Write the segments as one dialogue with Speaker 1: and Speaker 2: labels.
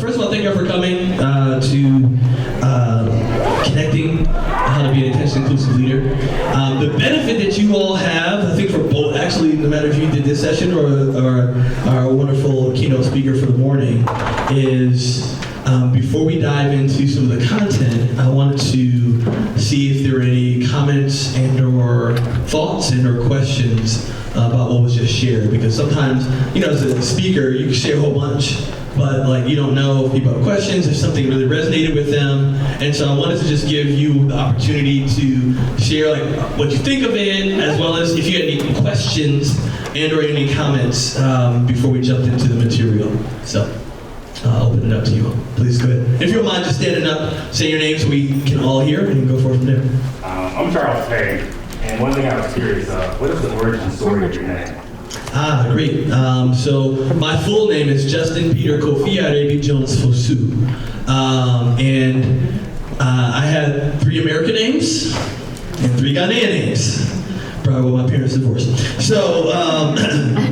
Speaker 1: First of all, thank you for coming to connecting how to be an intentionally inclusive leader. The benefit that you all have, I think for both, actually, no matter if you did this session or our wonderful keynote speaker for the morning, is before we dive into some of the content, I wanted to see if there were any comments and or thoughts and or questions about what was just shared. Because sometimes, you know, as a speaker, you can share a whole bunch, but like you don't know if people have questions, if something really resonated with them. And so I wanted to just give you the opportunity to share like what you think of it, as well as if you had any questions and or any comments before we jumped into the material. So I'll open it up to you. Please go ahead. If you don't mind just standing up, say your name so we can all hear and go forward from there.
Speaker 2: I'm Charles Hay, and one thing I was curious of, what is the origin story of your name?
Speaker 1: Great. So my full name is Justin Peter Kofi Arebi Jones Fosu. And I had 3 American names and 3 Ghanaian names. Probably when my parents divorced. So,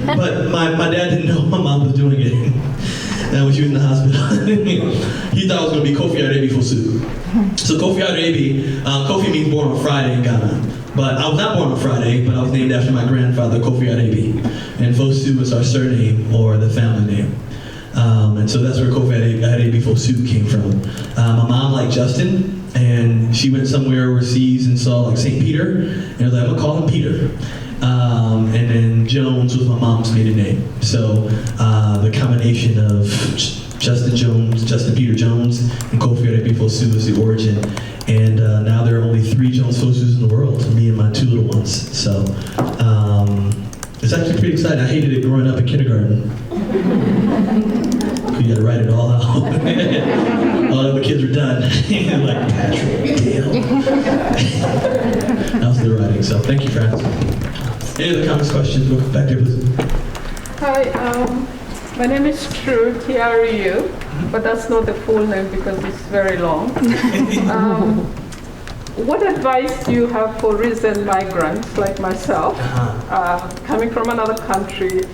Speaker 1: but my dad didn't know my mom was doing it. When she was in the hospital. He thought it was going to be Kofi Arebi Fosu. So Kofi Arebi, Kofi means born on Friday in Ghana. But I was not born on Friday, but I was named after my grandfather, Kofi Arebi. And Fosu is our surname, or the family name. And so that's where Kofi Arebi Fosu came from. My mom liked Justin, and she went somewhere overseas and saw like St. Peter, and was like, I'm gonna call him Peter. And then Jones was my mom's maiden name. So the combination of Justin Peter Jones, and Kofi Arebi Fosu is the origin. And now there are only 3 Jones Fosus in the world, me and my 2 little ones. So it's actually pretty exciting. I hated it growing up in kindergarten. You had to write it all out. All the other kids were done. Like, Patrick, damn. That was the writing, so thank you for asking. Any other comments, questions? Go back there, please.
Speaker 3: Hi, my name is True, T-R-U, but that's not the full name because it's very long. What advice do you have for recent migrants like myself, coming from another country,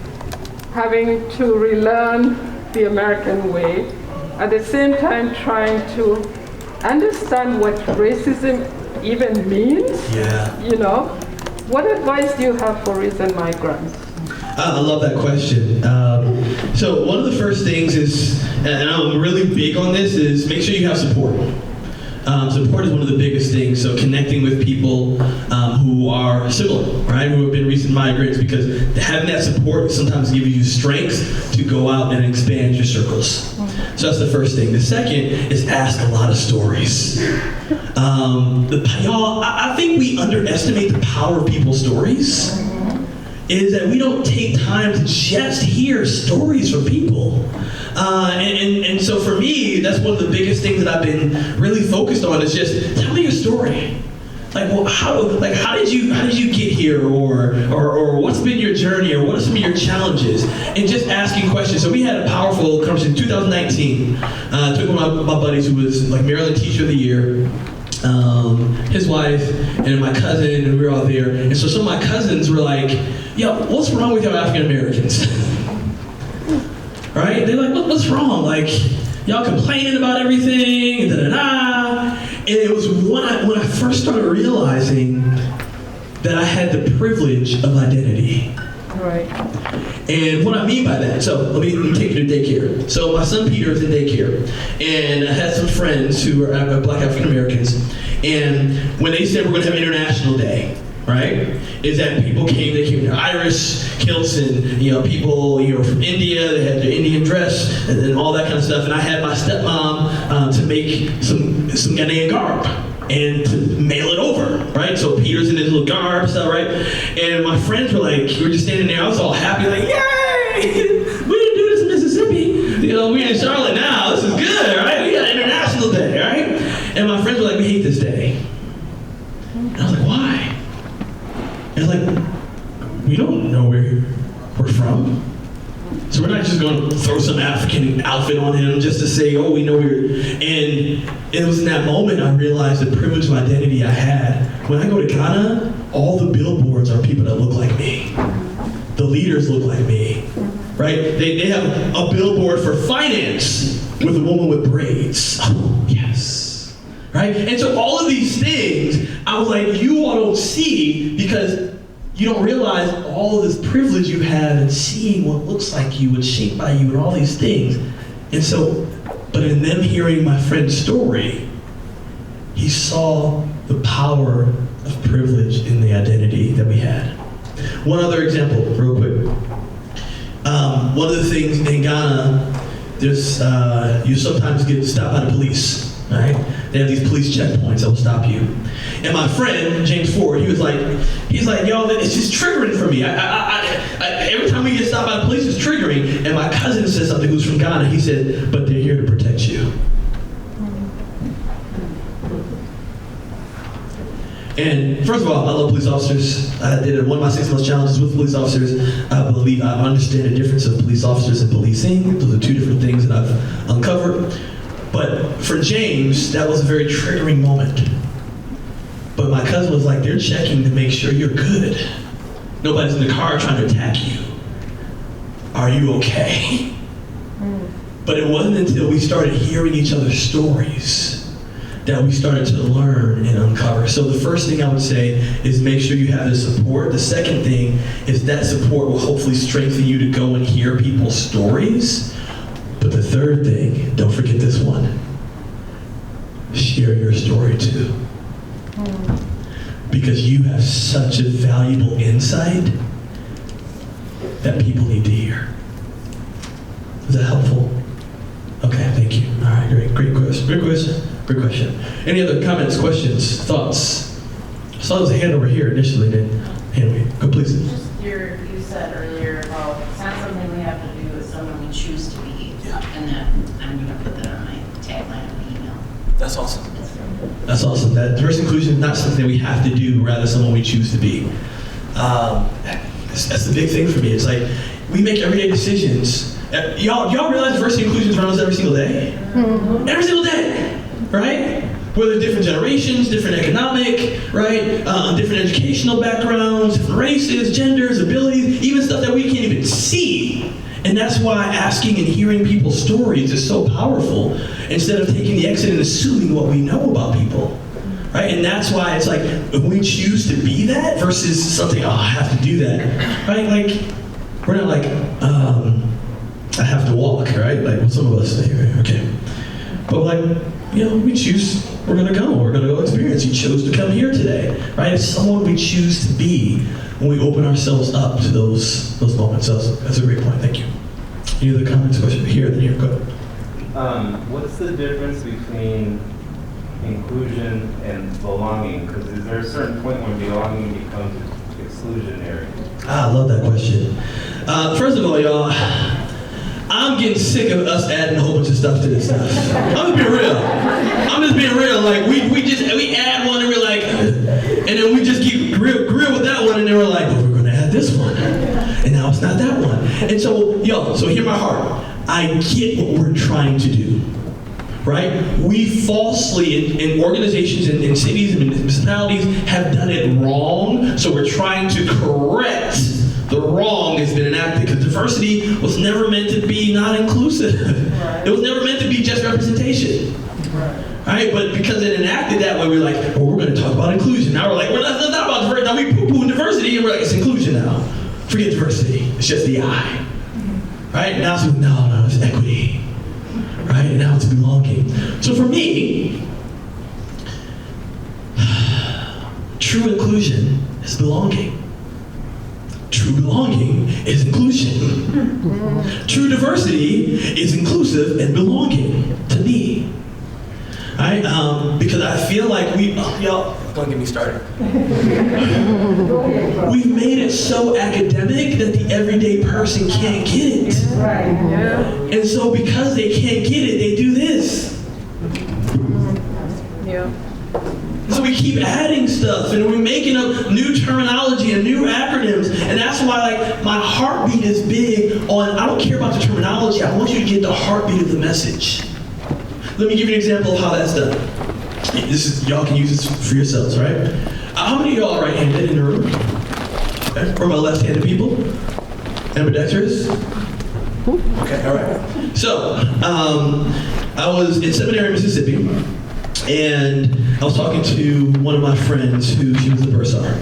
Speaker 3: having to relearn the American way, at the same time trying to understand what racism even means?
Speaker 1: Yeah.
Speaker 3: You know, what advice do you have for recent migrants?
Speaker 1: I love that question. So one of the first things is, and I'm really big on this, is make sure you have support. Support is one of the biggest things. So connecting with people who are similar, right? Who have been recent migrants, because having that support sometimes gives you strength to go out and expand your circles. So that's the first thing. The second is ask a lot of stories. Y'all, I think we underestimate the power of people's stories. Is that we don't take time to just hear stories from people. And so for me, that's one of the biggest things that I've been really focused on is just tell me your story. Like, well, how did you get here, or what's been your journey, or what are some of your challenges, and just asking questions. So we had a powerful conversation in 2019. Took one of my buddies who was like Maryland Teacher of the Year, his wife, and my cousin, and we were all there. And so some of my cousins were like, yo, what's wrong with y'all African Americans? Right? They're like, what's wrong? Like, y'all complaining about everything, and da-da-da. And it was when I first started realizing that I had the privilege of identity.
Speaker 3: Right.
Speaker 1: And what I mean by that, so let me take you to daycare. So my son Peter is in daycare, and I had some friends who are Black African Americans, and when they said we're going to have International Day, right, is that people came in their Irish kilts, and people from India, they had their Indian dress and all that kind of stuff, and I had my stepmom to make some Ghanaian garb and to mail it over, right? So Peter's in his little garb stuff, right? And my friends were like, we were just standing there, I was all happy, like, yay! We didn't do this in Mississippi. We're in Charlotte now, this is good, right? We got International Day, right? And my friends were like, we hate this day. And I was like, why? And like, we don't know where we're from. So we're not just going to throw some African outfit on him just to say, oh, we know we're... And it was in that moment I realized the privilege of identity I had. When I go to Ghana, all the billboards are people that look like me. The leaders look like me. right? They have a billboard for finance with a woman with braids. Oh, yes. Right? And so all of these things, I was like, you all don't see because you don't realize all of this privilege you have in seeing what looks like you and shaped by you and all these things. And so, but in them hearing my friend's story, he saw the power of privilege in the identity that we had. One other example, real quick. One of the things in Ghana, there's you sometimes get stopped by the police, right? They have these police checkpoints that will stop you. And my friend James Ford, he's like, yo, it's just triggering for me. Every time we get stopped by the police, it's triggering. And my cousin said something, who's from Ghana. He said, but they're here to protect you. And first of all, I love police officers. I did one of my 6 months challenges with police officers. I believe I understand the difference of police officers and policing. Those are 2 different things that I've uncovered. But for James, that was a very triggering moment. But my cousin was like, they're checking to make sure you're good. Nobody's in the car trying to attack you. Are you okay? But it wasn't until we started hearing each other's stories that we started to learn and uncover. So the first thing I would say is make sure you have the support. The second thing is that support will hopefully strengthen you to go and hear people's stories. But the third thing, don't forget this one, share your story too. Because you have such a valuable insight that people need to hear. Is that helpful? Okay, thank you. All right, great question. Great question. Any other comments, questions, thoughts? I saw there was a hand over here initially, then hand go please.
Speaker 4: Just you said earlier about it's not something we have to do, it's someone we choose to be.
Speaker 1: Yeah.
Speaker 4: And that I'm going to put that on my tagline of the email.
Speaker 1: That's awesome. That's awesome. That diverse inclusion is not something we have to do, rather someone we choose to be. That's the big thing for me. It's like we make everyday decisions. Y'all realize diversity and inclusion is around us every single day? Mm-hmm. Every single day, right? Whether different generations, different economic, right? Different educational backgrounds, different races, genders, abilities, even stuff that we can't even see. And that's why asking and hearing people's stories is so powerful, instead of taking the exit and assuming what we know about people, right? And that's why it's like, if we choose to be that versus something, oh, I have to do that, right? Like, we're not like, I have to walk, right? Like some of us say, okay. But like, we choose, we're gonna go experience. You chose to come here today, right? It's someone we choose to be when we open ourselves up to those moments. So that's a great point, thank you. Any other comments, questions? Here, then here, go ahead.
Speaker 2: What's the difference between inclusion and belonging? Because is there a certain point when belonging becomes exclusionary?
Speaker 1: I love that question. First of all, y'all, I'm getting sick of us adding a whole bunch of stuff to this stuff. I'm just being real. Like we add one and we're like, and then we just keep grill with that one, and then we're like, well, we're gonna add this one, and now it's not that one. And so, so hear my heart. I get what we're trying to do, right? We falsely, in organizations, in cities, and municipalities, have done it wrong. So we're trying to correct the wrong has been enacted, because diversity was never meant to be not inclusive. Right. It was never meant to be just representation. Right? But because it enacted that way, we're like, well, we're going to talk about inclusion. Now we're like, well, that's not about diversity. Now we poo-poo diversity, and we're like, it's inclusion now. Forget diversity. It's just the I. Right? Now it's no, it's equity. Right? And now it's belonging. So for me, true inclusion is belonging. True belonging is inclusion. True diversity is inclusive and belonging to me. Right? Because I feel like y'all, don't get me started. We've made it so academic that the everyday person can't get it.
Speaker 3: Right. Yeah.
Speaker 1: And so because they can't get it, they do this.
Speaker 3: Yeah.
Speaker 1: So we keep adding stuff, and we're making up new terminology and new acronyms, and that's why like my heartbeat is big on, I don't care about the terminology, I want you to get the heartbeat of the message. Let me give you an example of how that's done. Y'all can use this for yourselves, right? How many of y'all are right-handed in the room? Okay. Or my left-handed people? Ambidextrous? Okay, all right. So, I was in seminary in Mississippi, and I was talking to one of my friends who she was a bursar.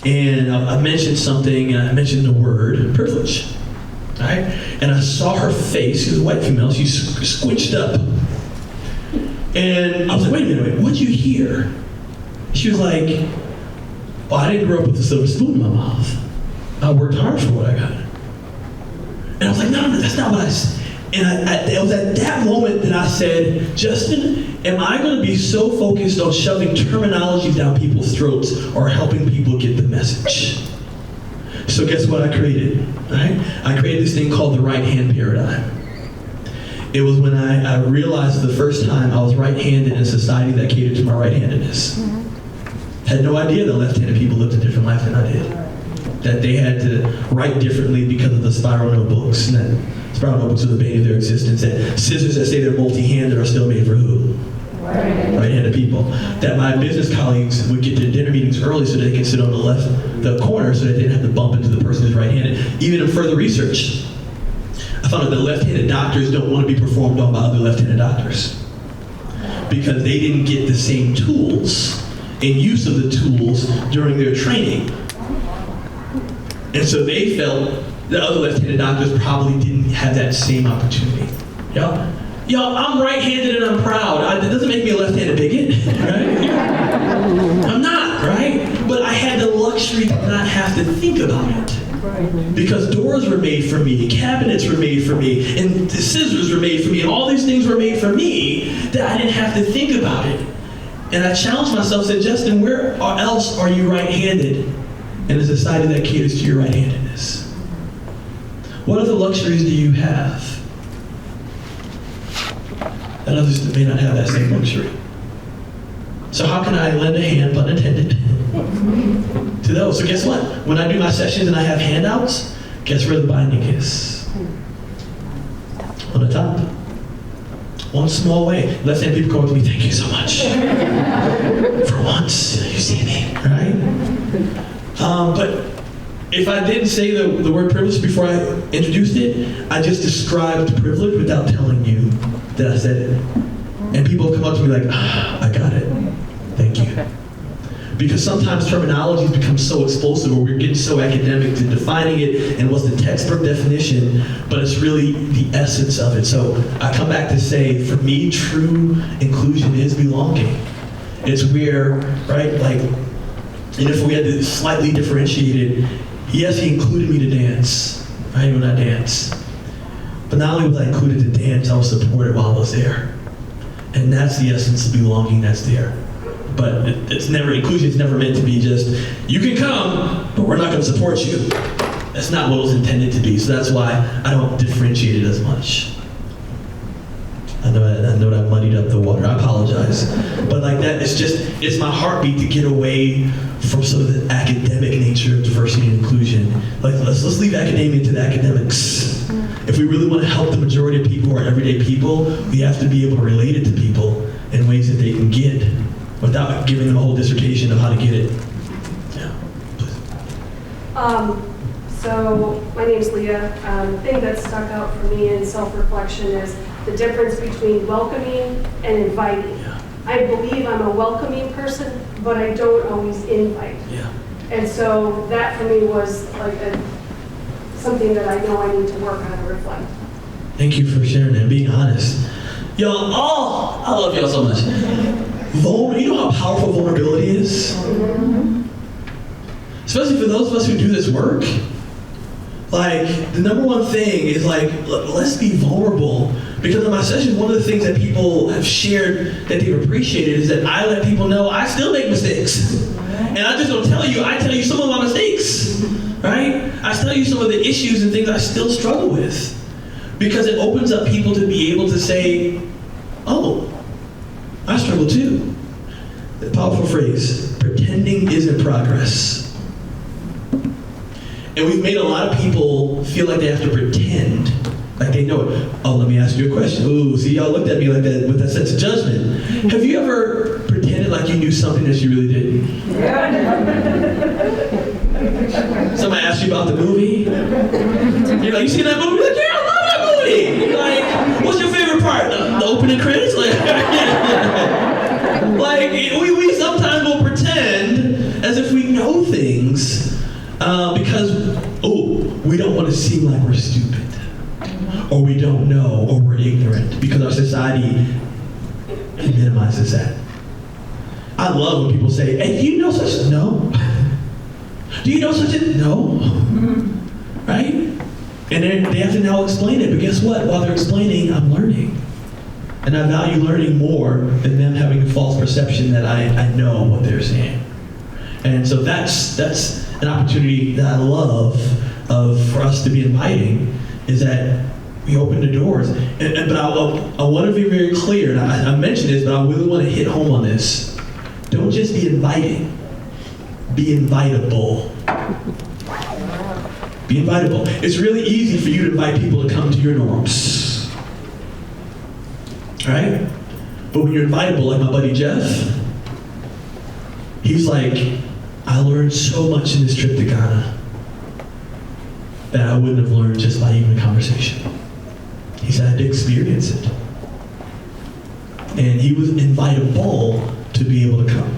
Speaker 1: And I mentioned something, and I mentioned the word privilege, right? And I saw her face, she was a white female, she squinched up. And I was like, wait a minute, what'd you hear? She was like, well, I didn't grow up with a silver spoon in my mouth. I worked hard for what I got. And I was like, no, that's not what I said. And it was at that moment that I said, Justin, am I going to be so focused on shoving terminology down people's throats or helping people get the message? So guess what I created, right? I created this thing called the right hand paradigm. It was when I realized for the first time I was right-handed in a society that catered to my right-handedness. Had no idea that left-handed people lived a different life than I did. That they had to write differently because of the spiral notebooks, and that spiral notebooks are the bane of their existence, that scissors that say they're multi-handed are still made for who? Right-handed people. That my business colleagues would get to dinner meetings early so they can sit on the corner so that they didn't have to bump into the person who's right-handed. Even in further research, I found out that left-handed doctors don't want to be performed on by other left-handed doctors because they didn't get the same tools and use of the tools during their training. And so they felt that other left-handed doctors probably didn't have that same opportunity. Yo, I'm right-handed and I'm proud. It doesn't make me a left-handed bigot, right? I'm not, right? But I had the luxury to not have to think about it. Because doors were made for me, cabinets were made for me, and the scissors were made for me, and all these things were made for me that I didn't have to think about it. And I challenged myself, said, Justin, where else are you right-handed in a society that caters to your right-handedness? What other luxuries do you have that others may not have that same luxury? So how can I lend a hand, pun intended, to those? So guess what? When I do my sessions and I have handouts, guess where the binding is? On the top. One small way. Left-handed people come up to me, thank you so much. For once, you see me, right? But if I didn't say the word privilege before I introduced it, I just described privilege without telling you that I said it. And people come up to me like, I got it. Thank you. Because sometimes terminologies become so explosive or we're getting so academic to defining it and what's the textbook definition, but it's really the essence of it. So I come back to say, for me, true inclusion is belonging. It's where, right, like, and if we had to slightly differentiate it, yes, he included me to dance, right, when I dance. But not only was I included to dance, I was supported while I was there. And that's the essence of belonging that's there. But it's never, inclusion is never meant to be just, you can come, but we're not going to support you. That's not what it was intended to be. So that's why I don't differentiate it as much. I know that I muddied up the water. I apologize. But like that, it's my heartbeat to get away from some of the academic nature of diversity and inclusion. Like let's leave academia to the academics. If we really want to help the majority of people who are everyday people, we have to be able to relate it to people in ways that they can get without giving them a whole dissertation of how to get it. Yeah, please.
Speaker 5: So my name's Leah. The thing that stuck out for me in self-reflection is the difference between welcoming and inviting.
Speaker 1: Yeah.
Speaker 5: I believe I'm a welcoming person, but I don't always invite.
Speaker 1: Yeah.
Speaker 5: And so that for me was like something that I know I need to work on and reflect.
Speaker 1: Thank you for sharing and being honest. Y'all, I love y'all so much. You know how powerful vulnerability is? Mm-hmm. Especially for those of us who do this work. Like, the number one thing is like, let's be vulnerable. Because in my sessions, one of the things that people have shared that they've appreciated is that I let people know I still make mistakes. And I just don't tell you, I tell you some of my mistakes, right? I tell you some of the issues and things I still struggle with. Because it opens up people to be able to say, oh, I struggle too. The powerful phrase, pretending isn't progress. And we've made a lot of people feel like they have to pretend, like they know it. Oh, let me ask you a question. Ooh, see, y'all looked at me like that with that sense of judgment. Have you ever pretended like you knew something that you really didn't? Somebody asked you about the movie. You're like, you seen that movie? You're like, yeah, I love Hey, like, what's your favorite part? The opening credits? Like we sometimes will pretend as if we know things because, we don't want to seem like we're stupid, or we don't know, or we're ignorant, because our society minimizes that. I love when people say, hey, do you know such a no? Do you know such a no? Right? And they have to now explain it, but guess what? While they're explaining, I'm learning. And I value learning more than them having a false perception that I know what they're saying. And so that's an opportunity that I love for us to be inviting, is that we open the doors. But I want to be very clear, and I mentioned this, but I really want to hit home on this. Don't just be inviting, be invitable. Be invitable. It's really easy for you to invite people to come to your norms. Right? But when you're invitable, like my buddy Jeff, he's like, I learned so much in this trip to Ghana that I wouldn't have learned just by even a conversation. He said I had to experience it. And he was invitable to be able to come.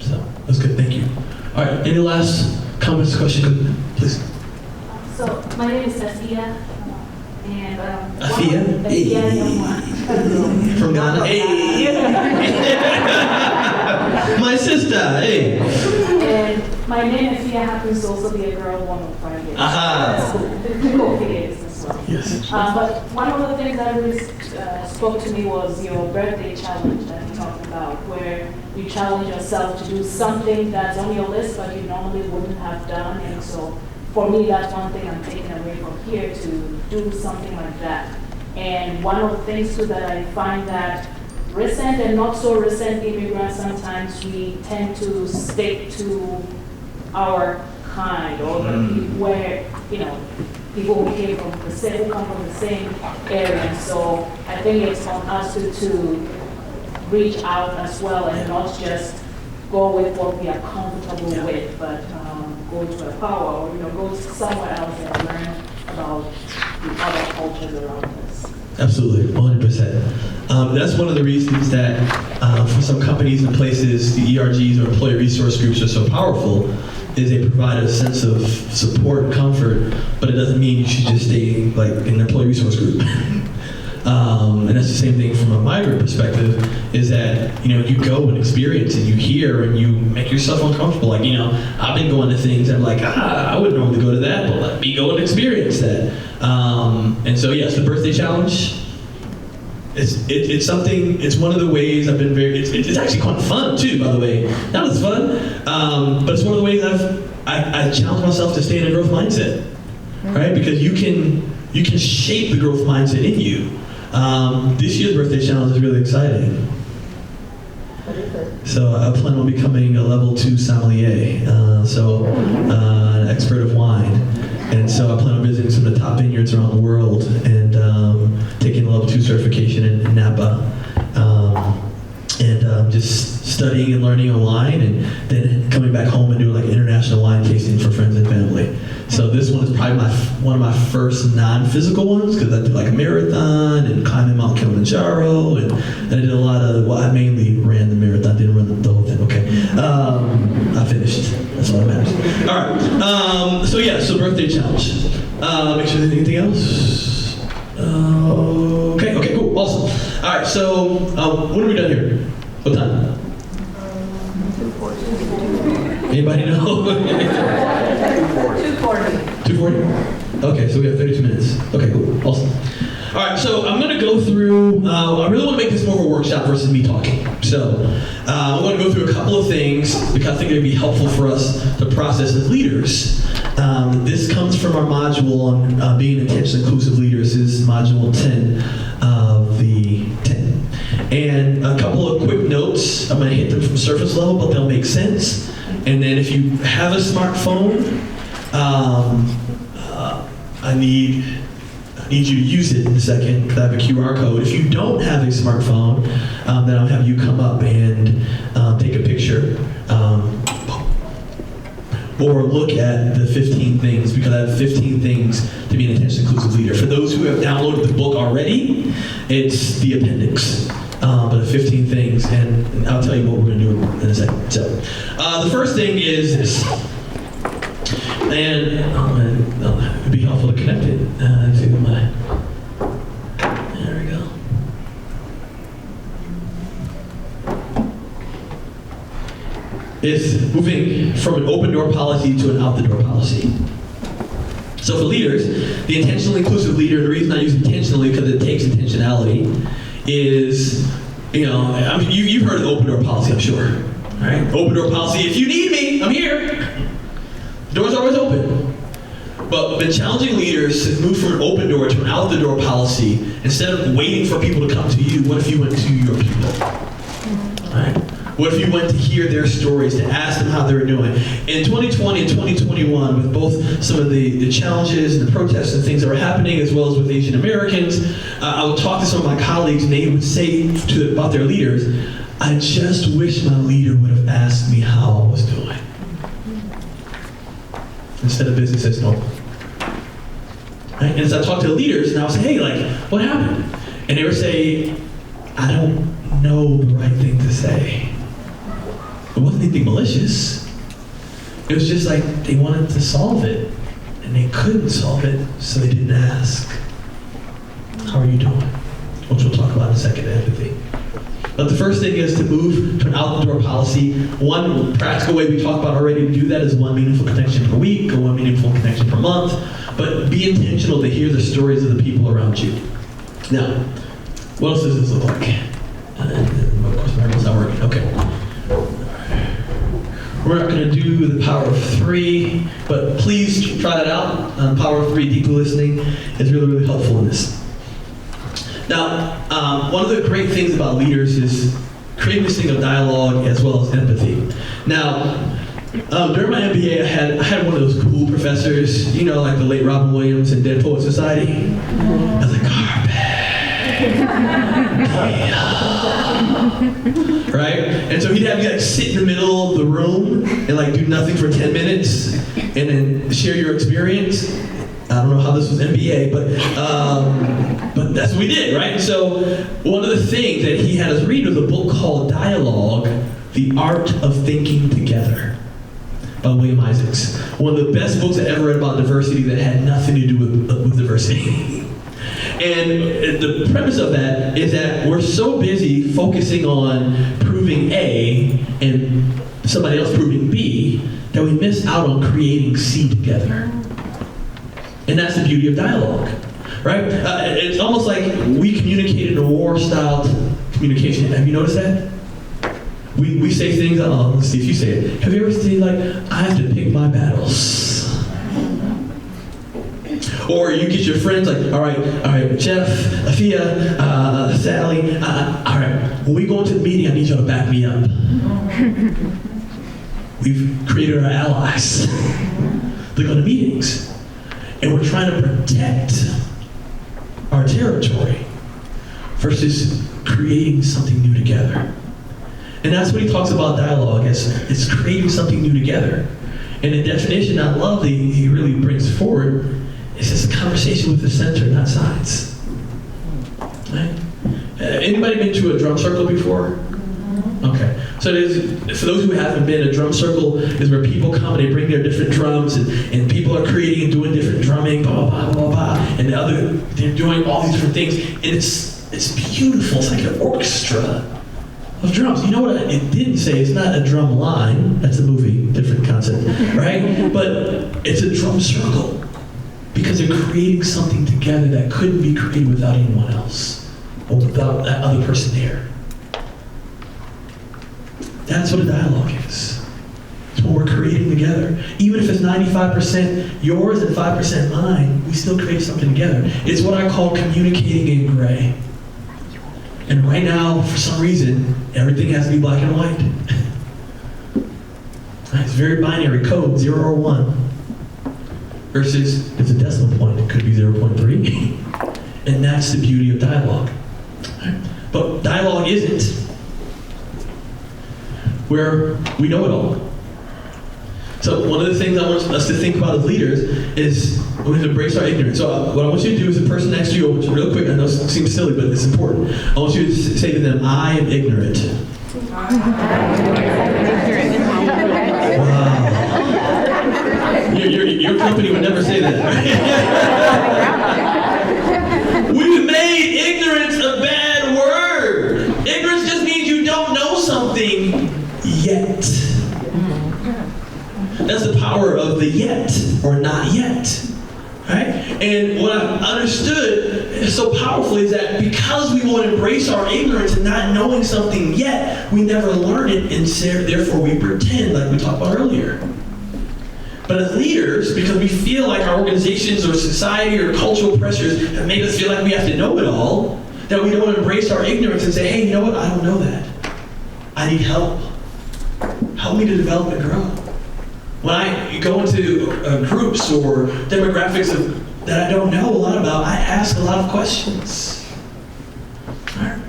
Speaker 1: So, that's good, thank you. All right, any last comments, questions, please?
Speaker 6: So, my name is Afia, and
Speaker 1: Afia? Hey. From Ghana? Hey. My sister, hey.
Speaker 6: And my name Afia happens to also be a girl born on Friday.
Speaker 1: Aha.
Speaker 6: So, the co-affiliates as well.
Speaker 1: Yes.
Speaker 6: But one of the things that really spoke to me was your birthday challenge that you talked about, where you challenge yourself to do something that's on your list but you normally wouldn't have done. And so for me, that's one thing I'm taking away from here, to do something like that. And one of the things too that I find that recent and not so recent immigrants, sometimes we tend to stick to our kind, or the people where, people who come from the same area. So I think it's on us to reach out as well, and not just go with what we are comfortable with, but go to a power, or go somewhere else and learn about the other cultures around us.
Speaker 1: Absolutely, 100%. That's one of the reasons that for some companies and places, the ERGs or employee resource groups are so powerful, is they provide a sense of support and comfort, but it doesn't mean you should just stay like in an employee resource group. And that's the same thing from a migrant perspective, is that, you go and experience and you hear and you make yourself uncomfortable. Like, I've been going to things that I'm like, I wouldn't normally go to that, but let me go and experience that. And so yes, the birthday challenge, it's something, it's one of the ways I've been it's actually quite fun too, by the way. That was fun, but it's one of the ways I challenge myself to stay in a growth mindset, right? Because you can shape the growth mindset in you. This year's birthday challenge is really exciting. So I plan on becoming a level 2 sommelier, an expert of wine. And so I plan on visiting some of the top vineyards around the world and taking a level 2 certification in Napa. And just studying and learning on wine, and then coming back home and doing like international wine tasting for friends and family. So this one is probably one of my first non-physical ones, because I did like a marathon and climbing Mount Kilimanjaro, and I did a lot of, I mainly ran the marathon, didn't run the whole thing, okay. I finished, that's all that matters. All right, so birthday challenge. Make sure there's anything else. Okay, cool, awesome. All right, so when are we done here? What time? 2:40. Anybody know? 2:40. 2:40? Okay, so we have 32 minutes. Okay, cool, awesome. All right, so I'm going to go through, I really want to make this more of a workshop versus me talking. So I'm going to go through a couple of things because I think it would be helpful for us to process as leaders. This comes from our module on being intentionally inclusive leaders. This is module 10 of the 10. And a couple of quick notes. I'm going to hit them from surface level, but they'll make sense. And then if you have a smartphone, I need you to use it in a second, because I have a QR code. If you don't have a smartphone, then I'll have you come up and take a picture. Or look at the 15 things, because I have 15 things to be an intentionally inclusive leader. For those who have downloaded the book already, it's the appendix. But 15 things, and I'll tell you what we're going to do in a second. So, the first thing is this. And it'd be helpful to connect it to my. There we go. It's moving from an open door policy to an out the door policy. So for leaders, the intentionally inclusive leader, and the reason I use intentionally because it takes intentionality, is, you've heard of the open door policy, I'm sure. All right, open door policy. If you need me, I'm here. The door's always open. But the challenging leaders to move from an open door to an out the door policy. Instead of waiting for people to come to you, what if you went to your people? All right. What if you went to hear their stories, to ask them how they were doing? In 2020 and 2021, with both some of the challenges and the protests and things that were happening, as well as with Asian Americans, I would talk to some of my colleagues, and they would say about their leaders, I just wish my leader would have asked me how I was doing. Instead of business as normal. Right? And as I talked to the leaders, and I would say, hey, what happened? And they would say, I don't know the right thing to say. It wasn't anything malicious. It was just like they wanted to solve it, and they couldn't solve it, so they didn't ask. How are you doing? Which we'll talk about in a second, empathy. But the first thing is to move to an out-the-door policy. One practical way we talked about already to do that is one meaningful connection per week or one meaningful connection per month. But be intentional to hear the stories of the people around you. Now, what else does this look like? Of course, my remote's not working. Okay. We're not going to do the power of 3, but please try that out. Power of 3, deep listening, is really, really helpful in this. Now, one of the great things about leaders is creating this thing of dialogue as well as empathy. Now, during my MBA, I had one of those cool professors, like the late Robin Williams in Dead Poets Society. I was like, right? And so he'd have you sit in the middle of the room and do nothing for 10 minutes and then share your experience. I don't know how this was MBA, but that's what we did, right? So one of the things that he had us read was a book called Dialogue, The Art of Thinking Together by William Isaacs. One of the best books I ever read about diversity that had nothing to do with diversity. And the premise of that is that we're so busy focusing on proving A and somebody else proving B that we miss out on creating C together. And that's the beauty of dialogue, right? It's almost like we communicate in a war-style communication. Have you noticed that? We say things, let's see if you say it. Have you ever said I have to pick my battles? Or you get your friends all right, Jeff, Afia, Sally, all right, when we go into the meeting, I need y'all to back me up. We've created our allies. They go to meetings. And we're trying to protect our territory versus creating something new together. And that's what he talks about dialogue, it's creating something new together. And the definition I love that he really brings forward is just a conversation with the center, not sides. Right? Anybody been to a drum circle before? Okay. So for those who haven't been, a drum circle is where people come and they bring their different drums and people are creating and doing different drumming, blah, blah, blah, blah, blah. And they're doing all these different things. And it's beautiful. It's like an orchestra of drums. You know what it didn't say? It's not a drum line. That's a movie, different concept, right? But it's a drum circle because they're creating something together that couldn't be created without anyone else or without that other person there. That's what a dialogue is. It's what we're creating together. Even if it's 95% yours and 5% mine, we still create something together. It's what I call communicating in gray. And right now, for some reason, everything has to be black and white. It's very binary code, 0 or 1. Versus, it's a decimal point, it could be 0.3. And that's the beauty of dialogue. But dialogue isn't where we know it all. So one of the things I want us to think about as leaders is We're going to embrace our ignorance. So what I want you to do is the person next to you, real quick, I know it seems silly, but it's important. I want you to say to them, I am ignorant. Wow. Your company would never say that. We've made ignorance a bad word. Ignorance just means you don't know something yet. That's the power of the yet or not yet. Right? And what I've understood so powerfully is that because we won't embrace our ignorance and not knowing something yet, we never learn it, and therefore we pretend, like we talked about earlier. But as leaders, because we feel like our organizations or society or cultural pressures have made us feel like we have to know it all, that we don't want to embrace our ignorance and say, hey, you know what? I don't know that. I need help. Help me to develop and grow. When I go into groups or demographics that I don't know a lot about, I ask a lot of questions. All right.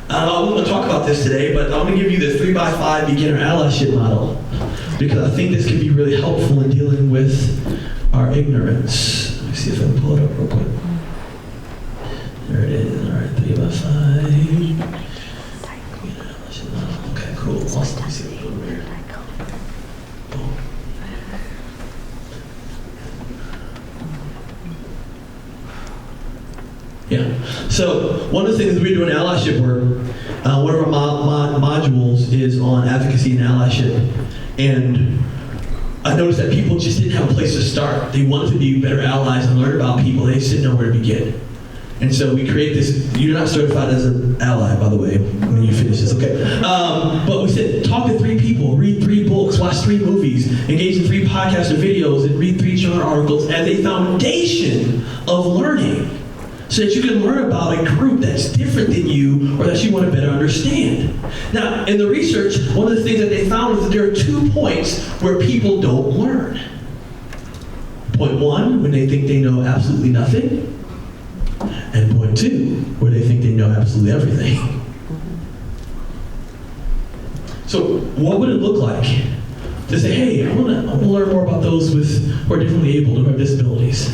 Speaker 1: I'm going to talk about this today, but I'm going to give you the 3x5 beginner allyship model because I think this can be really helpful in dealing with our ignorance. Let me see if I can pull it up real quick. There it is. All right, 3x5. Beginner allyship model. Okay, cool. Awesome. Let me see what's over here. Yeah. So one of the things we do in allyship work, one of our modules is on advocacy and allyship. And I noticed that people just didn't have a place to start. They wanted to be better allies and learn about people. They just didn't know where to begin. And so we create this. You're not certified as an ally, by the way, when you finish this, okay? But we said, talk to 3 people, read 3 books, watch 3 movies, engage in 3 podcasts or videos, and read 3 journal articles as a foundation of learning, so that you can learn about a group that's different than you or that you want to better understand. Now, in the research, one of the things that they found is that there are 2 points where people don't learn. Point 1, when they think they know absolutely nothing. And point 2, where they think they know absolutely everything. So what would it look like to say, hey, I want to learn more about those who are differently able, who have disabilities?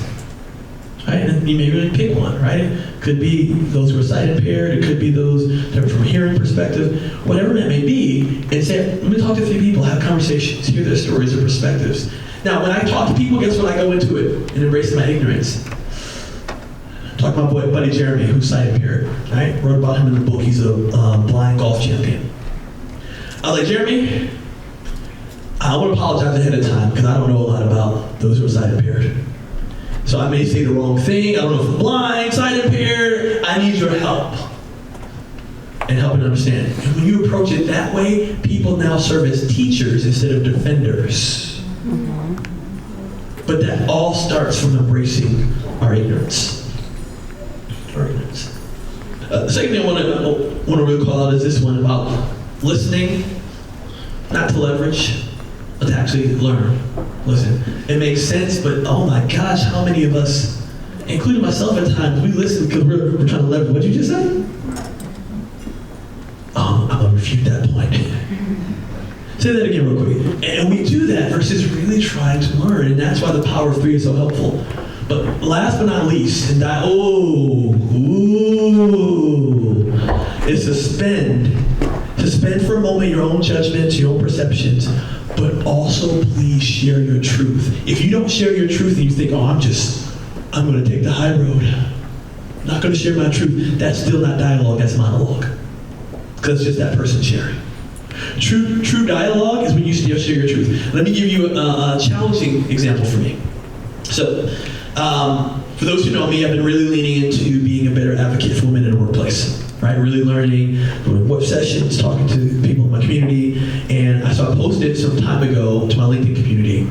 Speaker 1: Right? And you may really pick one, right? It could be those who are sight impaired, it could be those that are from a hearing perspective, whatever that may be, and say, let me talk to 3 people, have conversations, hear their stories, their perspectives. Now, when I talk to people, guess what? I go into it and embrace my ignorance. Talk to my buddy Jeremy, who's sight impaired, right? Wrote about him in the book. He's a blind golf champion. I was like, Jeremy, I want to apologize ahead of time because I don't know a lot about those who are sight impaired. So I may say the wrong thing. I don't know if I'm blind, sight impaired. I need your help and helping understand. And when you approach it that way, people now serve as teachers instead of defenders. But that all starts from embracing our ignorance. The second thing I want to really call out is this one about listening, not to leverage, but to actually learn. Listen, it makes sense, but oh my gosh, how many of us, including myself at times, we listen because we're trying to leverage. What'd you just say? I'm going to refute that point. Say that again real quick. And we do that versus really trying to learn, and that's why the power of 3 is so helpful. But last but not least, is to spend for a moment your own judgments, your own perceptions, but also please share your truth. If you don't share your truth and you think, I'm going to take the high road, I'm not going to share my truth, that's still not dialogue, that's monologue. Because it's just that person sharing. True dialogue is when you share your truth. Let me give you a challenging example for me. So, for those who know me, I've been really leaning into being a better advocate for women in the workplace, right? Really learning, doing web sessions, talking to people in my community, and I posted some time ago to my LinkedIn community.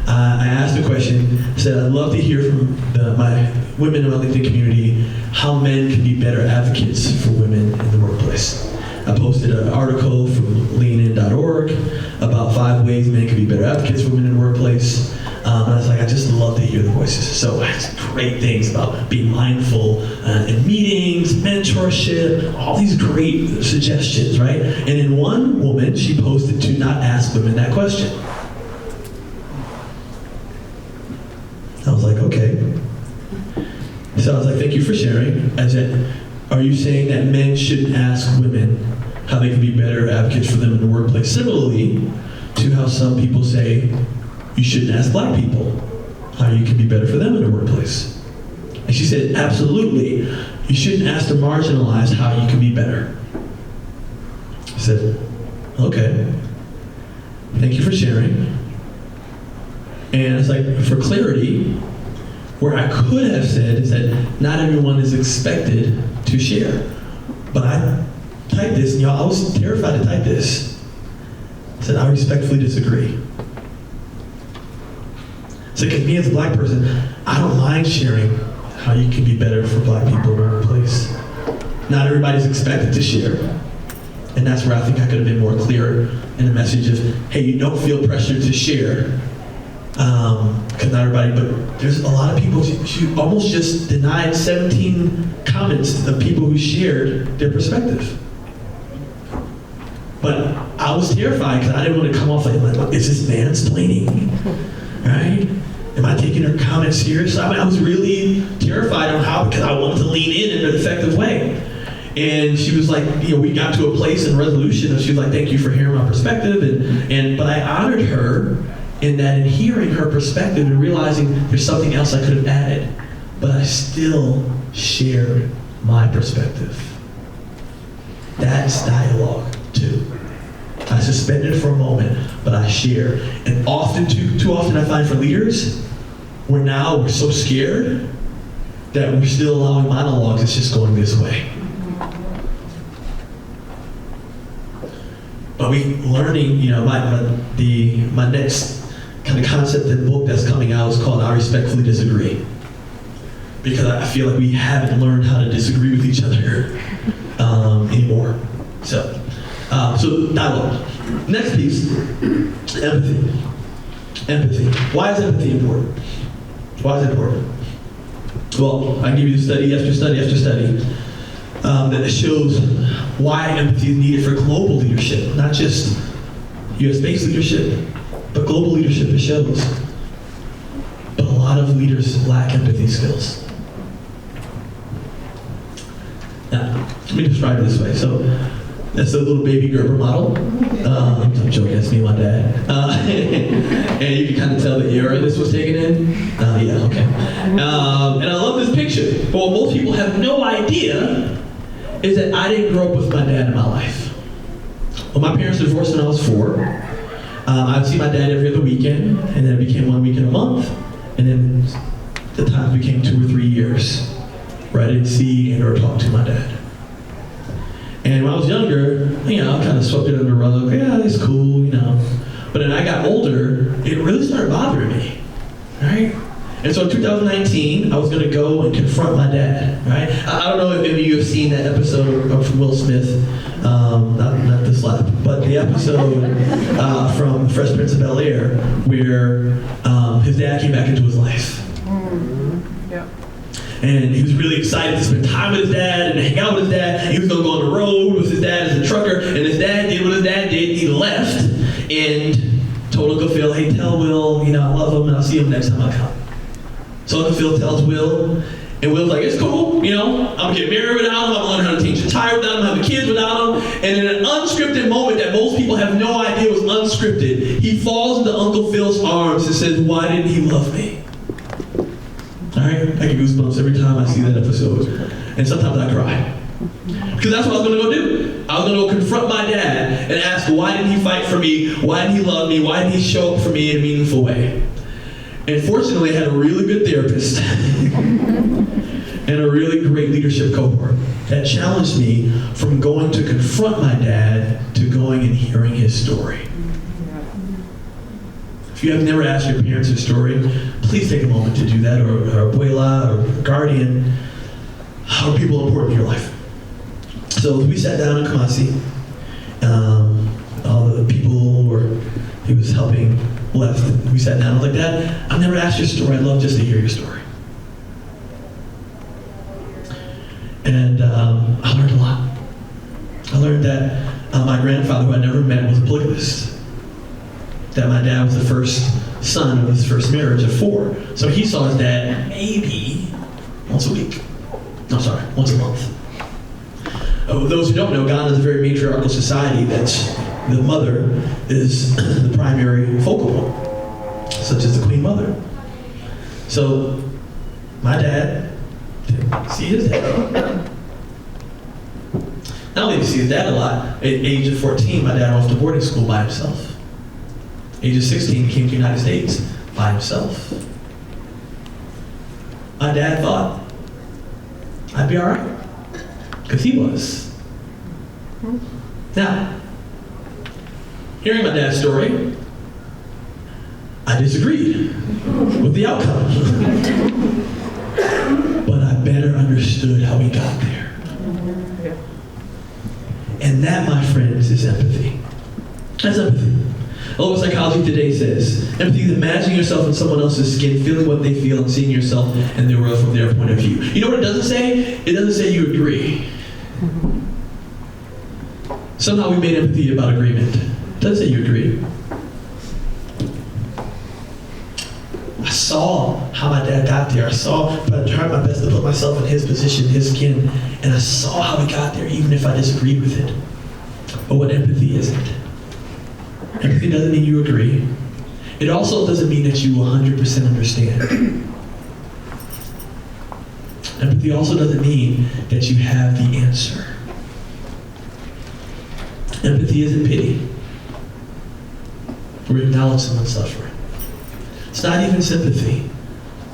Speaker 1: I asked a question, said I'd love to hear from my women in my LinkedIn community how men can be better advocates for women in the workplace. I posted an article from leanin.org about 5 ways men can be better advocates for women in the workplace. And I was like, I just love to hear the voices. So it's great things about being mindful in meetings, mentorship, all these great suggestions, right? And in one woman, she posted to not ask women that question. thank you for sharing. I said, are you saying that men shouldn't ask women how they can be better advocates for them in the workplace? Similarly to how some people say you shouldn't ask black people how you can be better for them in the workplace. And she said, absolutely. You shouldn't ask the marginalized how you can be better. I said, okay. Thank you for sharing. And it's like, for clarity, where I could have said is that not everyone is expected to share. But I typed this, and y'all, I was terrified to type this. I said, I respectfully disagree. So, because me as a black person, I don't mind sharing how you can be better for black people in the workplace. Not everybody's expected to share. And that's where I think I could have been more clear in the message of, hey, you don't feel pressured to share. Because not everybody, but there's a lot of people, she almost just denied 17 comments of people who shared their perspective. But I was terrified because I didn't want to come off like, is this mansplaining, right? Am I taking her comments seriously? I mean, I was really terrified on how, because I wanted to lean in an effective way. And she was like, we got to a place in resolution, and she was like, thank you for hearing my perspective. But I honored her in that, in hearing her perspective and realizing there's something else I could have added, but I still shared my perspective. That's dialogue too. I suspended for a moment, but I share. And often, too often I find for leaders, we're so scared that we're still allowing monologues. It's just going this way. But we learning, my next kind of concept and book that's coming out is called I Respectfully Disagree. Because I feel like we haven't learned how to disagree with each other anymore. So dialogue. Next piece, empathy. Empathy. Why is empathy important? Why is it important? Well, I give you study after study after study that shows why empathy is needed for global leadership, not just U.S.-based leadership, but global leadership. It shows. But a lot of leaders lack empathy skills. Now, let me describe it this way. So, that's a little baby Gerber model. I'm joking, that's me and my dad. And you can kind of tell the era this was taken in. Yeah, okay. And I love this picture. But what most people have no idea is that I didn't grow up with my dad in my life. Well, my parents divorced when I was 4. I'd see my dad every other weekend, and then it became 1 weekend a month, and then the times became 2 or 3 years where I didn't see and or talk to my dad. And when I was younger, I kind of swept it under the rug. Yeah, it's cool, But then I got older, it really started bothering me, right? And so in 2019, I was going to go and confront my dad, right? I don't know if any of you have seen that episode from Will Smith, not this slap, but the episode from Fresh Prince of Bel-Air where his dad came back into his life.
Speaker 3: Mm-hmm. Yeah.
Speaker 1: And he was really excited to spend time with his dad and hang out with his dad. He was going to go on the road with his dad as a trucker, and his dad did what his dad did. He left and told Uncle Phil, hey, tell Will, I love him, and I'll see him next time I come. So Uncle Phil tells Will, and Will's like, it's cool, I'm going to get married without him, I'm going to learn how to change a tire without him, I'm having kids without him. And in an unscripted moment that most people have no idea was unscripted, he falls into Uncle Phil's arms and says, why didn't he love me? All right, I get goosebumps every time I see that episode. And sometimes I cry. Because that's what I was going to go do. I was going to go confront my dad and ask, why didn't he fight for me? Why didn't he love me? Why didn't he show up for me in a meaningful way? And fortunately, I had a really good therapist and a really great leadership cohort that challenged me from going to confront my dad to going and hearing his story. If you have never asked your parents their story, please take a moment to do that, or abuela, or guardian, or people important in your life. So we sat down in Kumasi. All the people he was helping left. We sat down. I was like, Dad, I've never asked your story. I'd love just to hear your story. And I learned a lot. I learned that my grandfather, who I never met, was a polygamist. That my dad was the first son of his first marriage of 4. So he saw his dad maybe once a week. No, sorry, once a month. Those who don't know, Ghana is a very matriarchal society that's the mother is the primary focal point, such as the Queen Mother. So, my dad didn't see his dad. Not only did he see his dad a lot, at the age of 14, my dad went off to boarding school by himself. Age of 16, he came to the United States by himself. My dad thought I'd be all right, because he was. Now, hearing my dad's story, I disagreed with the outcome. But I better understood how he got there. And that, my friends, is empathy. That's empathy. All what Psychology Today says. Empathy is imagining yourself in someone else's skin, feeling what they feel, and seeing yourself in the world from their point of view. You know what it doesn't say? It doesn't say you agree. Somehow we made empathy about agreement. It doesn't say you agree. I saw how my dad got there. I tried my best to put myself in his position, his skin, and I saw how he got there, even if I disagreed with it. But what empathy isn't. Empathy doesn't mean you agree. It also doesn't mean that you 100% understand. Empathy also doesn't mean that you have the answer. Empathy isn't pity. We acknowledge someone's suffering. It's not even sympathy,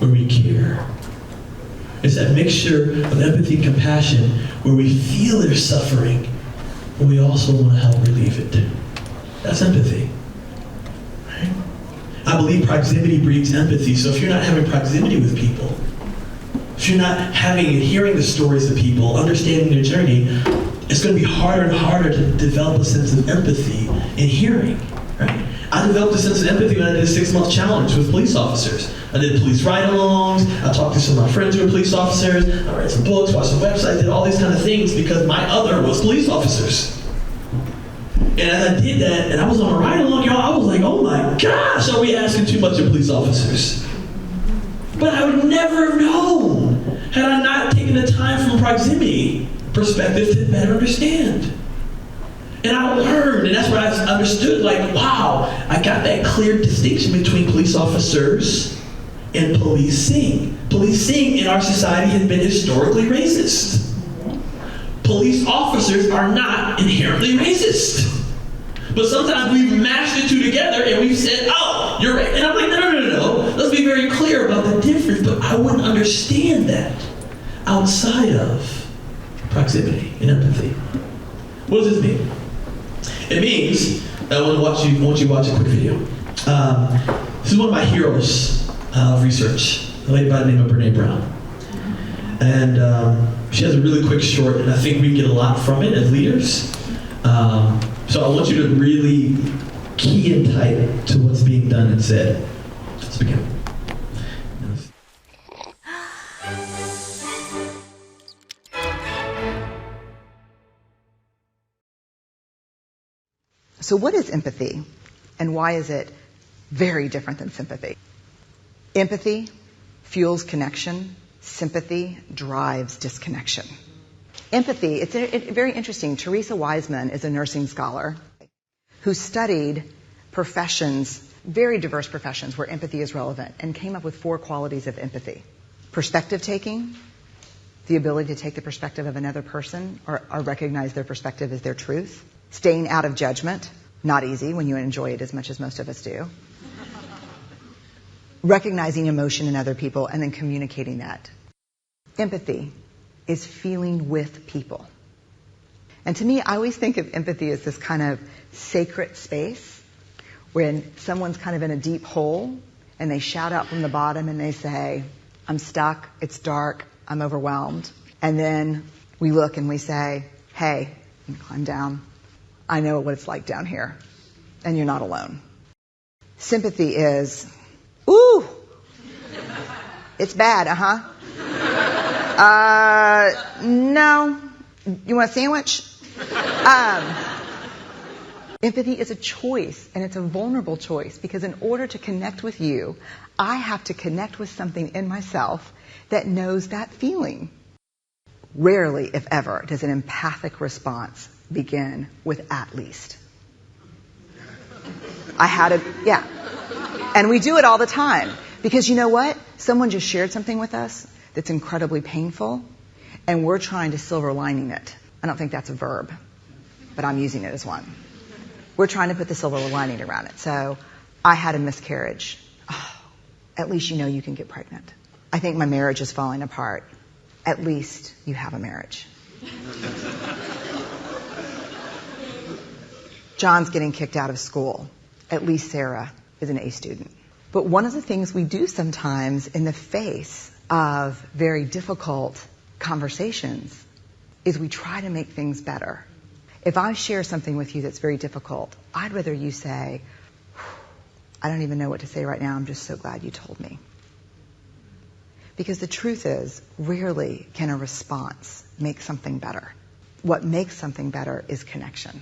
Speaker 1: where we care. It's that mixture of empathy and compassion where we feel their suffering, but we also want to help relieve it. That's empathy. Right? I believe proximity breeds empathy, so if you're not having proximity with people, if you're not having and hearing the stories of people, understanding their journey, it's going to be harder and harder to develop a sense of empathy in hearing. Right? I developed a sense of empathy when I did a 6-month challenge with police officers. I did police ride-alongs, I talked to some of my friends who were police officers, I read some books, watched some websites, did all these kind of things because my other was police officers. And as I did that, and I was on a ride-along, y'all, I was like, oh my gosh, are we asking too much of police officers? But I would never have known had I not taken the time from a proximity perspective to better understand. And I learned, and that's where I understood, like, wow, I got that clear distinction between police officers and policing. Policing in our society has been historically racist. Police officers are not inherently racist. But sometimes we've mashed the two together and we've said, oh, you're right. And I'm like, no. Let's be very clear about the difference. But I wouldn't understand that outside of proximity and empathy. What does this mean? It means, I want you to watch a quick video. This is one of my heroes of research, a lady by the name of Brene Brown. And she has a really quick short, and I think we get a lot from it as leaders. So I want you to really key in tight to what's being done and said. Let's begin.
Speaker 7: So what is empathy, and why is it very different than sympathy? Empathy fuels connection. Sympathy drives disconnection. Empathy, it's very interesting. Teresa Wiseman is a nursing scholar who studied professions, very diverse professions where empathy is relevant, and came up with 4 qualities of empathy. Perspective taking, the ability to take the perspective of another person or recognize their perspective as their truth. Staying out of judgment, not easy when you enjoy it as much as most of us do. Recognizing emotion in other people and then communicating that. Empathy is feeling with people. And to me, I always think of empathy as this kind of sacred space when someone's kind of in a deep hole and they shout out from the bottom and they say, I'm stuck, it's dark, I'm overwhelmed. And then we look and we say, hey, you can climb down. I know what it's like down here, and you're not alone. Sympathy is, ooh, it's bad, no, you want a sandwich? Empathy is a choice, and it's a vulnerable choice, because in order to connect with you, I have to connect with something in myself that knows that feeling. Rarely, if ever, does an empathic response begin with "at least." Yeah. And we do it all the time. Because you know what? Someone just shared something with us that's incredibly painful, and we're trying to silver lining it. I don't think that's a verb, but I'm using it as one. We're trying to put the silver lining around it. So, I had a miscarriage. Oh, at least you know you can get pregnant. I think my marriage is falling apart. At least you have a marriage. John's getting kicked out of school. At least Sarah is an A student. But one of the things we do sometimes in the face of very difficult conversations is we try to make things better. If I share something with you that's very difficult, I'd rather you say, I don't even know what to say right now, I'm just so glad you told me. Because the truth is, rarely can a response make something better. What makes something better is connection.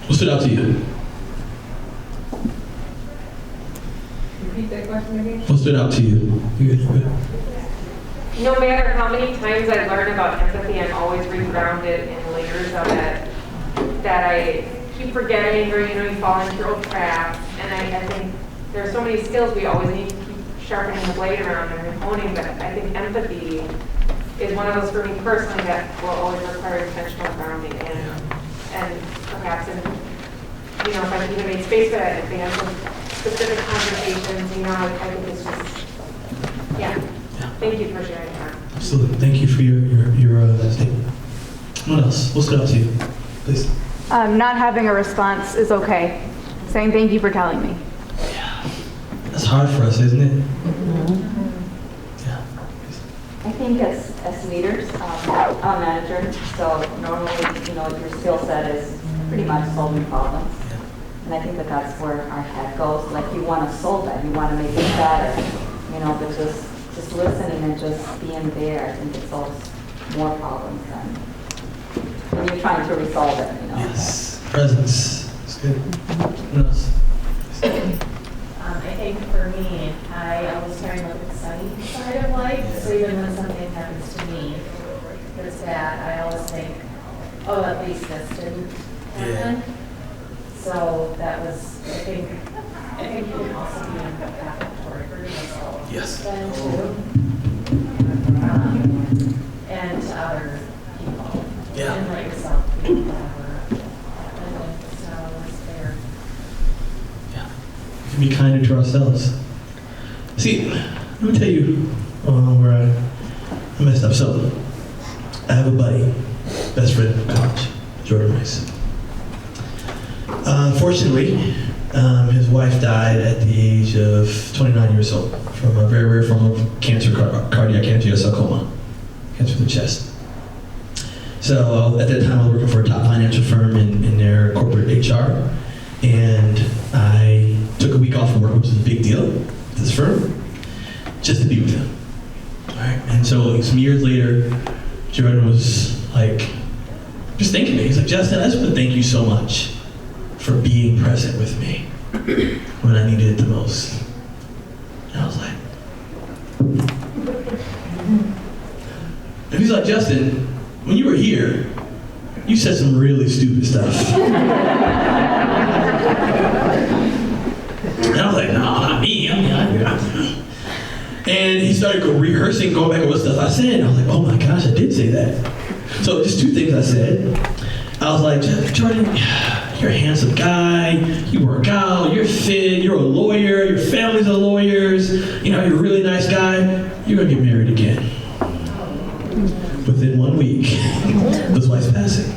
Speaker 1: What stood out to you?
Speaker 8: Repeat that question again.
Speaker 1: What stood out to you?
Speaker 8: No matter how many times I learn about empathy, I'm always regrounded in layers of it that I keep forgetting, or you fall into old traps. And I think there are so many skills we always need to keep sharpening the blade around and honing, but I think empathy is one of those for me personally that will always require intentional grounding and perhaps if I even made space for that advance of specific conversations, I think it's just, yeah. Thank you for sharing that.
Speaker 1: Absolutely. Thank you for your statement. What else? What stood out to you? Please.
Speaker 9: Not having a response is okay. Saying thank you for telling me.
Speaker 1: Yeah. That's hard for us, isn't it? Yeah.
Speaker 10: I think as leaders, I'm a manager, so normally, your skill set is pretty much solving problems.
Speaker 1: Yeah.
Speaker 10: And I think that's where our head goes. Like, you want to solve that, you want to make it better, but just listening and just being there, I think it solves more problems than when you're trying to resolve it,
Speaker 1: Yes. Presence. It's good. What else?
Speaker 4: I think for me, I always try and look at the sunny side of life. So even when something happens to me that's bad, I always think, oh, at least this didn't happen. So that was, I think you can also be empathic toward yourself.
Speaker 1: Yes.
Speaker 4: Then too. And to other people.
Speaker 1: Yeah.
Speaker 4: And let yourself be whatever. So it's fair.
Speaker 1: Yeah. We can be kinder to ourselves. See, let me tell you where I messed up. So, I have a buddy, best friend from college, Jordan Rice. Unfortunately, his wife died at the age of 29 years old from a very rare form of cancer, cardiac angiosarcoma, cancer of the chest. So at that time, I was working for a top financial firm in their corporate HR, and I took a week off from work, which is a big deal at this firm, just to be with him. All right. And so some years later, Jordan was like, just thanking me. He's like, Justin, I just want to thank you so much for being present with me when I needed it the most. And I was like, and he's like, Justin, when you were here, you said some really stupid stuff. And I was like, no, not me. And he started rehearsing, going back over stuff I said. And I was like, oh my gosh, I did say that. So just two things I said. I was like, Jordan, you're a handsome guy, you work out, you're fit, you're a lawyer, your family's are lawyers, you're a really nice guy, you're gonna get married again. Within 1 week, his wife's passing.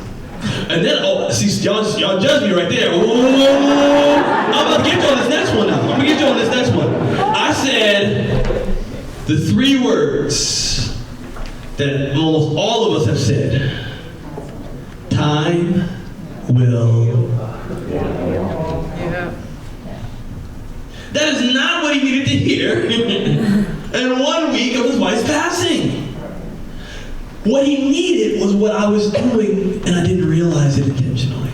Speaker 1: And then, see, y'all judge me right there. Whoa. I'm gonna get you on this next one now. I'm gonna get you on this next one. I said the 3 words that almost all of us have said. Time will. That is not what he needed to hear in 1 week of his wife's passing. What he needed was what I was doing, and I didn't realize it intentionally,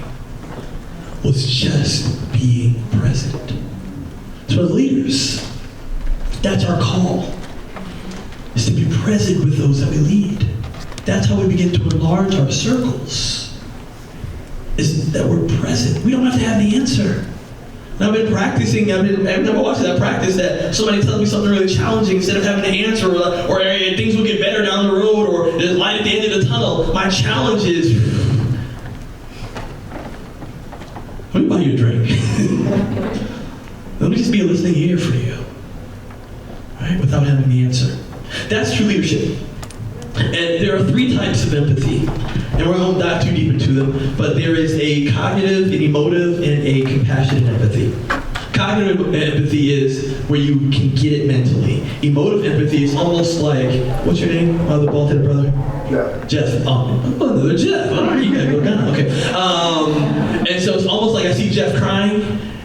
Speaker 1: was just being present. So as leaders, that's our call, is to be present with those that we lead. That's how we begin to enlarge our circles, is that we're present. We don't have to have the answer. And I've been practicing, I've never watched that practice that somebody tells me something really challenging, instead of having an answer, or things will get better down the road, or there's light at the end of the tunnel. My challenge is, let me buy you a drink. Let me just be a listening ear for you, right? Without having the answer. That's true leadership. And there are 3 types of empathy, and we won't dive too deep into them, but there is a cognitive, an emotive, and a compassionate empathy. Cognitive empathy is where you can get it mentally. Emotive empathy is almost like, what's your name? The bald-headed brother? Jeff. Another Jeff. All right, you gotta go down. Okay. And so it's almost like I see Jeff crying,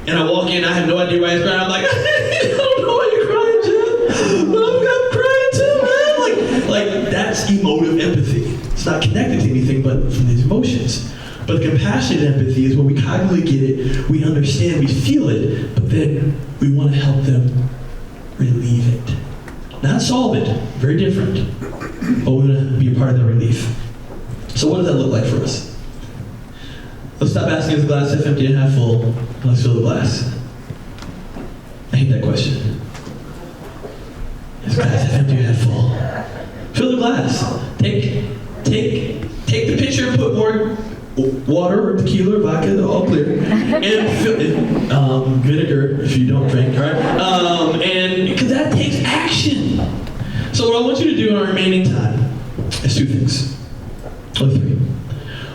Speaker 1: and I walk in, I have no idea why he's crying. I'm like, I don't know why you're crying, Jeff. But I'm crying too, man. Like that's emotive empathy. It's not connected to anything but from these emotions. But the compassionate empathy is where we cognitively get it, we understand, we feel it, but then we want to help them relieve it. Not solve it, very different, but we want to be a part of the relief. So what does that look like for us? Let's stop asking, is the glass half empty and half full? Let's fill the glass. I hate that question. Is the glass half empty or half full? Fill the glass. Take the pitcher and put more water or tequila or vodka, all clear, and fill it, vinegar if you don't drink, right? And because that takes action. So what I want you to do in our remaining time is 2 things, or 3.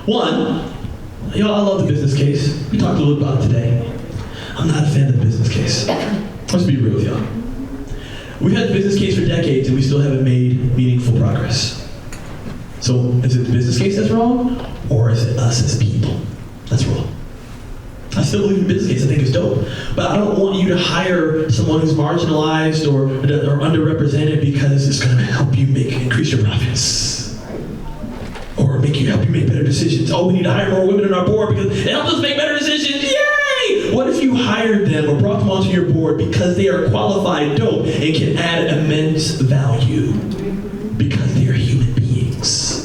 Speaker 1: 1, I love the business case. We talked a little about it today. I'm not a fan of the business case. Let's be real with y'all. We've had the business case for decades and we still haven't made meaningful progress. So is it the business case that's wrong, or is it us as people that's wrong? I still believe in the business case. I think it's dope. But I don't want you to hire someone who's marginalized or underrepresented because it's going to help you increase your profits. Or help you make better decisions. Oh, we need to hire more women on our board because it helps us make better decisions. Yay! What if you hired them or brought them onto your board because they are qualified, dope, and can add immense value because they are human beings?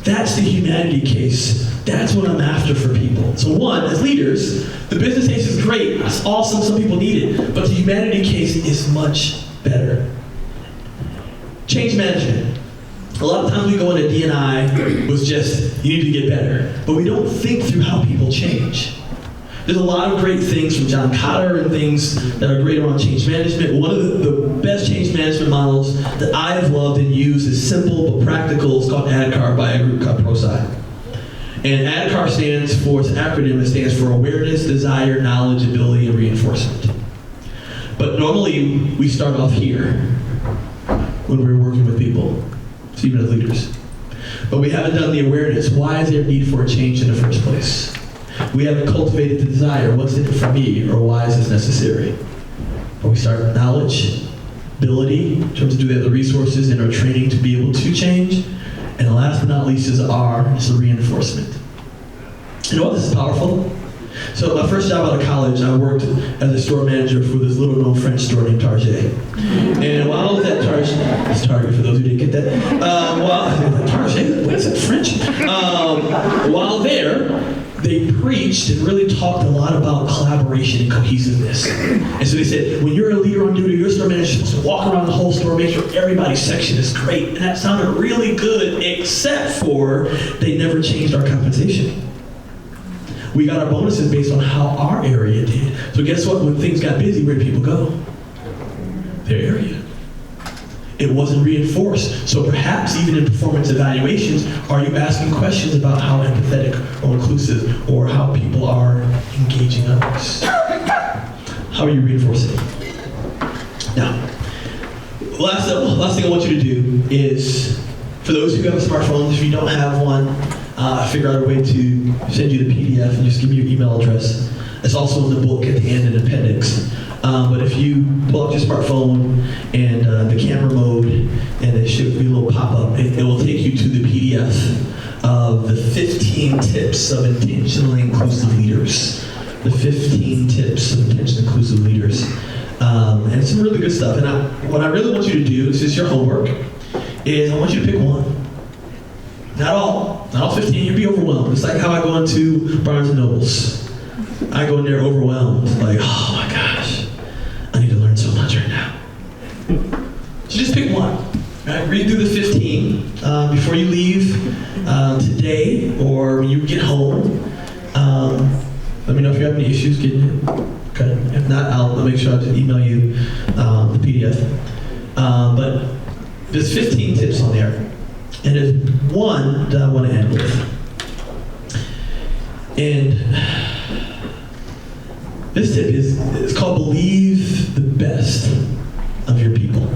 Speaker 1: That's the humanity case. That's what I'm after for people. So 1, as leaders, the business case is great. It's awesome. Some people need it. But the humanity case is much better. Change management. A lot of times we go into D&I with just, you need to get better. But we don't think through how people change. There's a lot of great things from John Cotter and things that are great around change management. One of the best change management models that I have loved and used is simple but practical. It's called ADKAR by a group called ProSci. And ADKAR stands for, it's an acronym, it stands for awareness, desire, knowledge, ability, and reinforcement. But normally we start off here when we're working with people, even as leaders. But we haven't done the awareness. Why is there a need for a change in the first place? We haven't cultivated the desire. What's in it for me, or why is this necessary? But we start with knowledge, ability, in terms of do they have the resources and our training to be able to change. And last but not least is the reinforcement. You know what? This is powerful. So my first job out of college, I worked as a store manager for this little known French store named Target. And while I was at Target, it's Target for those who didn't get that. Target, what is it, French? While there, they preached and really talked a lot about collaboration and cohesiveness. And so they said, when you're a leader on duty, your store manager is supposed to walk around the whole store, make sure everybody's section is great. And that sounded really good, except for they never changed our compensation. We got our bonuses based on how our area did. So guess what? When things got busy, where did people go? Their area. It wasn't reinforced. So perhaps even in performance evaluations, are you asking questions about how empathetic or inclusive or how people are engaging others? How are you reinforcing? Now, last thing I want you to do is, for those who have smartphones, if you don't have one, figure out a way to send you the PDF and just give me your email address. It's also in the book at the end in appendix. But if you pull up your smartphone and the camera mode, and it should be a little pop-up, it will take you to the PDF of the 15 tips of intentionally inclusive leaders. The 15 tips of intentionally inclusive leaders. And it's some really good stuff. And what I really want you to do, this is your homework, is I want you to pick one. Not all 15, you'll be overwhelmed. It's like how I go into Barnes & Noble's. I go in there overwhelmed, like, oh my gosh, I need to learn so much right now. So just pick one. Right? Read through the 15 before you leave today or when you get home. Let me know if you have any issues getting it. Okay. If not, I'll make sure I just email you the PDF. But there's 15 tips on there. And there's one that I want to end with. And this tip is called believe the best of your people.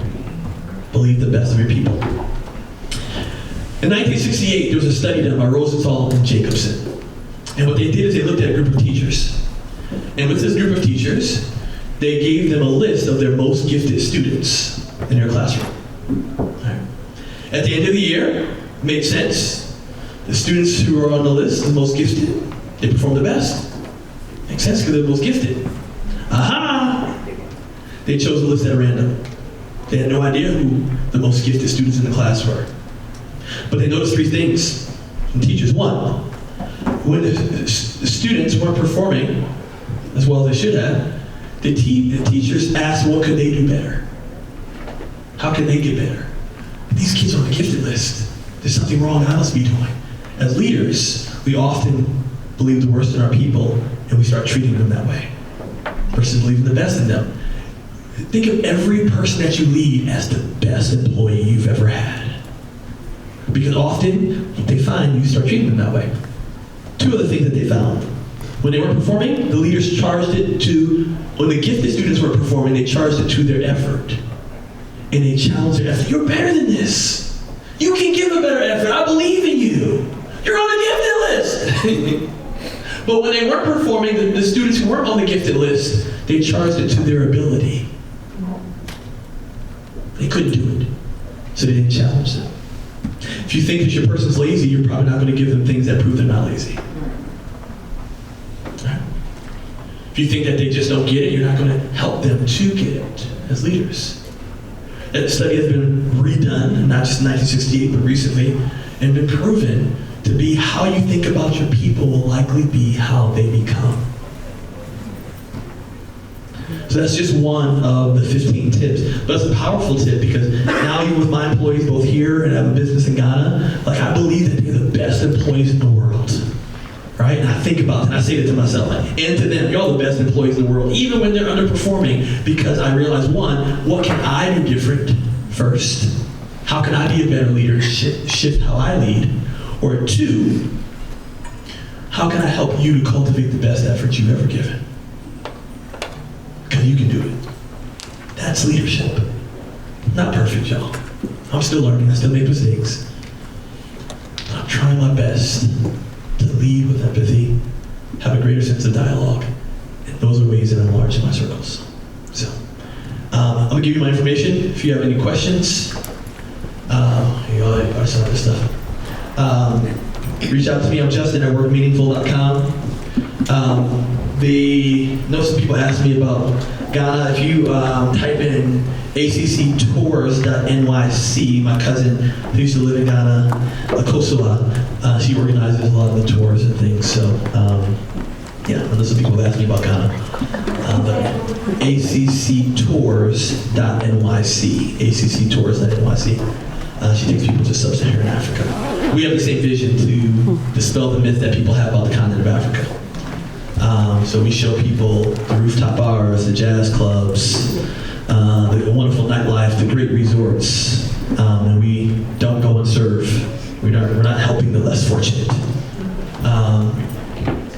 Speaker 1: Believe the best of your people. In 1968, there was a study done by Rosenthal and Jacobson. And what they did is they looked at a group of teachers. And with this group of teachers, they gave them a list of their most gifted students in their classroom. Right. At the end of the year, it made sense. The students who were on the list, the most gifted, they performed the best. Makes sense because they're the most gifted. Aha! They chose a list at random. They had no idea who the most gifted students in the class were. But they noticed three things from teachers. One, when the students weren't performing as well as they should have, the teachers asked what could they do better? How can they get better? These kids are on the gifted list. There's something wrong I must be doing. As leaders, we often believe the worst in our people and we start treating them that way versus believing the best in them. Think of every person that you lead as the best employee you've ever had. Because often, they find you start treating them that way. Two other things that they found. When they weren't performing, the leaders charged it to, when the gifted students weren't performing, they charged it to their effort. And they challenged their effort. You're better than this. You can give a better effort. I believe in you. You're on the gifted list. But when they weren't performing, the students who weren't on the gifted list, they charged it to their ability. They couldn't do it, so they didn't challenge them. If you think that your person's lazy, you're probably not going to give them things that prove they're not lazy. Right? If you think that they just don't get it, you're not going to help them to get it as leaders. That study has been redone, not just in 1968, but recently, and been proven to be how you think about your people will likely be how they become. So that's just one of the 15 tips. But it's a powerful tip because now you're with my employees both here and I have a business in Ghana. Like, I believe that they're the best employees in the world. Right? And I think about it and I say that to myself. And to them, you're all the best employees in the world, even when they're underperforming, because I realize, one, what can I do different first? How can I be a better leader, shift how I lead? Or two, how can I help you to cultivate the best effort you've ever given? Because you can do it. That's leadership. Not perfect, y'all. I'm still learning. I still make mistakes. I'm trying my best to lead with empathy, have a greater sense of dialogue, and those are ways that enlarge my circles. So, I'm going to give you my information. If you have any questions, you already saw this stuff. Reach out to me. I'm Justin at workmeaningful.com. Know some people asked me about Ghana. If you type in acctours.nyc, my cousin who used to live in Ghana, Akosua, she organizes a lot of the tours and things. So, yeah, I know some people asked me about Ghana. acctours.nyc. She takes people to sub-Saharan Africa. We have the same vision to dispel the myth that people have about the continent of Africa. So we show people the rooftop bars, the jazz clubs, the wonderful nightlife, the great resorts, and we don't go and serve. We're not helping the less fortunate.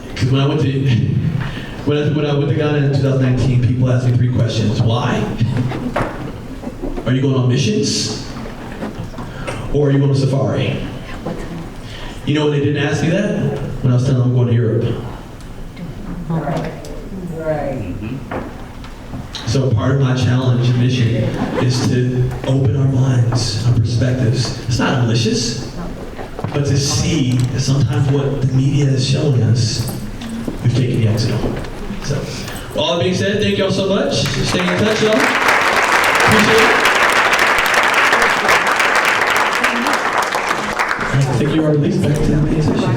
Speaker 1: Because when I went to Ghana in 2019, people asked me 3 questions. Why? Are you going on missions? Or are you going to safari? You know when they didn't ask me that? When I was telling them I'm going to Europe.
Speaker 10: Right.
Speaker 1: So part of my challenge and mission is to open our minds, our perspectives. It's not malicious, but to see that sometimes what the media is showing us, we've taken the exit on. So, all that being said, thank y'all so much. Stay in touch, y'all. Appreciate it. I think you are released back to the main session.